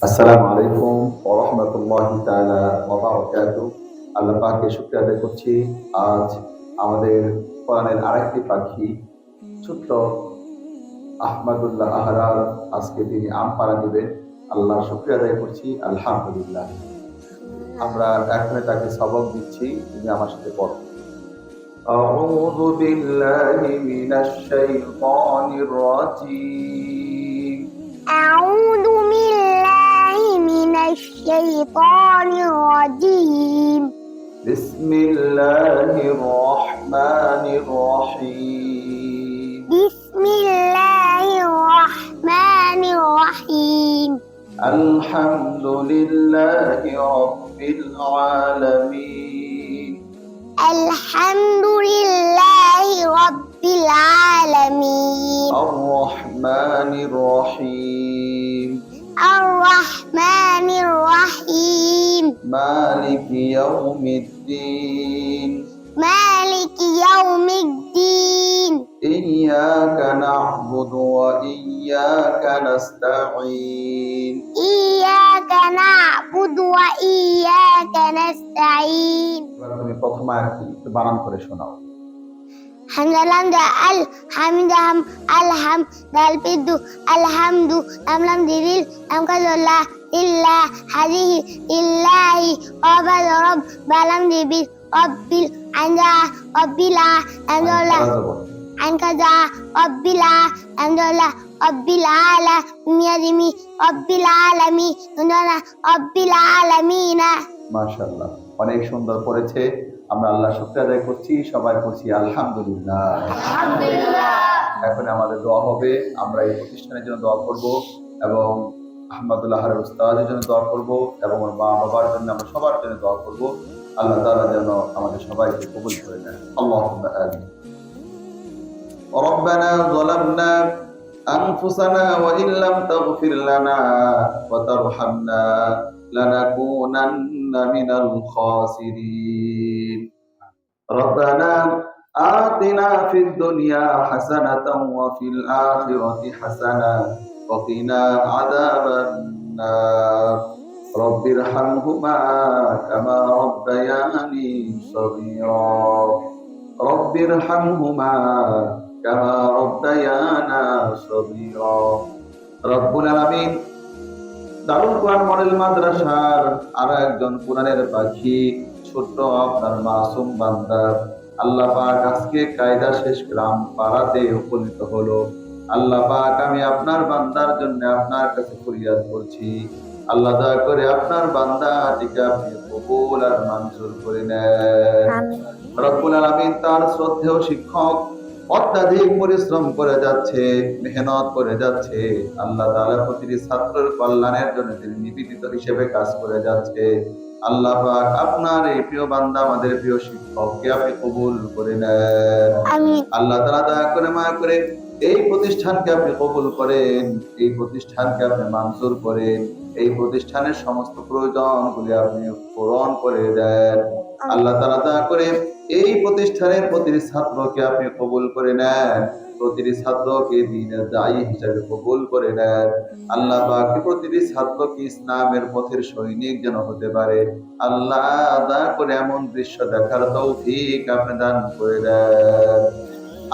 আসসালামু আলাইকুম ওয়া রাহমাতুল্লাহি তাআলা ওয়া বারাকাতুহু। আল্লাহ পাকের শুকরিয়া আদায় করছি। আজ আমাদের কোরআনের আরেকটি পাখি ছোট্ট আহমাদুল্লাহ আহরার আজকে তিনি আম পাড়া দিবেন। আল্লাহর শুকরিয়া আদায় করছি। আলহামদুলিল্লাহ। আমরা এখনই তাকে সবক দিচ্ছি। তুমি আমার সাথে পড়ো। আউযু বিল্লাহি মিনাশ শাইতানির রাজীম। أعوذ بالله من الشيطان الرجيم. بسم الله الرحمن الرحيم. بسم الله الرحمن الرحيم. الحمد لله رب العالمين. الحمد لله رب العالمين. الرحمن الرحيم. الرحمن الرحيم. مالك يوم الدين. مالك يوم الدين. إياك نعبد وإياك نستعين. إياك نعبد وإياك نستعين. তুমি প্রথম আয়াতটি একটু বানান করে শোনাও। Hamdalam da alhamdam alham dal pidu alhamdu lam diril lam kazola illa hadihi illahi abad rabb balam dibil rabbil anda rabbila andola ankaza rabbila andola rabbil ala miyadimi rabbil alami andola rabbil alamina। মাশাআল্লাহ, অনেক সুন্দর পড়েছে। আমরা আল্লাহ শুকরিয়া আদায় করছি, সবাই করছি আলহামদুলিল্লাহ। এখন আমাদের দোয়া হবে। আমরা এই প্রতিষ্ঠানের জন্য দোয়া করব এবং আহমদুল্লাহ আহরার উস্তাদের জন্য দোয়া করব এবং ওর মা বাবার জন্য আমরা সবার জন্য দোয়া করব। আল্লাহ তাআলা যেন আমাদের সবাইকে কবুল করে নেন। আল্লাহুম্মা আমিন। ربنا ظلمنا أنفسنا وإن لم تغفر لنا وترحمنا لنكونن من الخاسرين. ربنا آتنا في الدنيا حسنة وفي الآخرة حسنة وقنا عذاب النار. رب ارحمهما كما ربياني صغيرا. رب ارحمهما كما ربيانا صغيرا. رب العالمين দারুল কোরআন মডেল মাদ্রাসার আর একজন কোরআনের পাখি ছোট্ট আপনার মাসুম বান্দা আল্লাহ পাক আজকে কায়দা শেষ গ্রাম পাড়াতে উপনীত হলো। আল্লাহ পাক আমি আপনার বান্দার জন্য আপনার কাছে ফরিয়াদ করছি, আল্লাহ দয়া করে আপনার বান্দাটিকে আপনি কবুল আর মঞ্জুর করে নেন। রব্বুল আলামিন তার শ্রদ্ধেয় শিক্ষক অত্যাধিক পরিশ্রম করে যাচ্ছে, মেহনত করে যাচ্ছে। আল্লাহ তাআলা প্রতিটি ছাত্রের কল্যাণের জন্য তিনি নিবেদিত হিসেবে কাজ করে যাচ্ছে। আল্লাহ পাক আপনার এই প্রিয় বান্দা আমাদের প্রিয় শিক্ষককে আপনি কবুল করে নেন। আল্লাহ তাআলা দয়া করে মায়া করে এই প্রতিষ্ঠানকে আপনি কবুল করেন, এই প্রতিষ্ঠানকে আপনি মঞ্জুর করেন, এই প্রতিষ্ঠানের সমস্ত প্রয়োজনগুলি আপনি পূরণ করে দেন। আল্লাহ তাআলা দয়া করে এই প্রতিষ্ঠানের প্রতিটি ছাত্রকে আপনি কবুল করে নেন, প্রতিটি ছাত্রকে দ্বীনের দায়ী হিসেবে কবুল করে নেন। আল্লাহ পাক প্রতিটি ছাত্রকে ইসলামের পথের সৈনিক যেন হতে পারে। আল্লাহ দয়া করে এমন দৃশ্য দেখার তৌফিক আপনি দান করে দেন।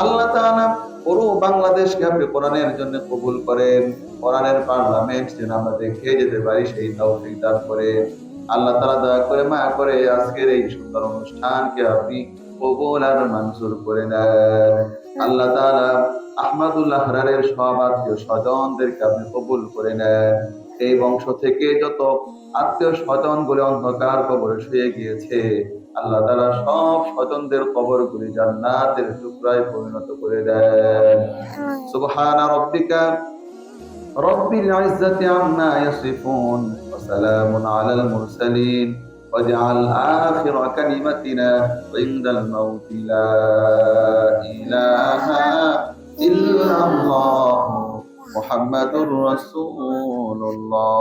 আল্লাহ তাআলা পুরো বাংলাদেশকে আপনি কোরআনের জন্য কবুল করেন, কোরআনের পার্লামেন্ট যেন আমরা দেখে যেতে পারি সেই তৌফিক দান করে। আল্লাহ তাআলা দয়া করে মায়া করে আজকের এই সুন্দর অনুষ্ঠানকে আপনি কবুল আর মঞ্জুর করে নেন। আল্লাহ তাআলা আহমদুল্লাহ আহরারের সব আত্মীয় স্বজনদেরকে আপনি কবুল করে নেন। এই বংশ থেকে যত আত্মীয় স্বজন গুলি অন্ধকার কবরে শুয়ে গিয়েছে, আল্লাহ তাআলা সব স্বজনদের কবরগুলি জান্নাতের টুকরায় পরিণত করে দেন। সুবহান রাব্বিকা রব্বিল ইজ্জাতি আম্মা ইয়াসিফুন ওয়া সালামুন আলাল মুরসালিন ওয়াজআল আখির কালিমাতিনা ইনদাল মাউতি লা ইলাহা ইল্লাল্লাহ মুহাম্মাদুর রাসূলুল্লাহ।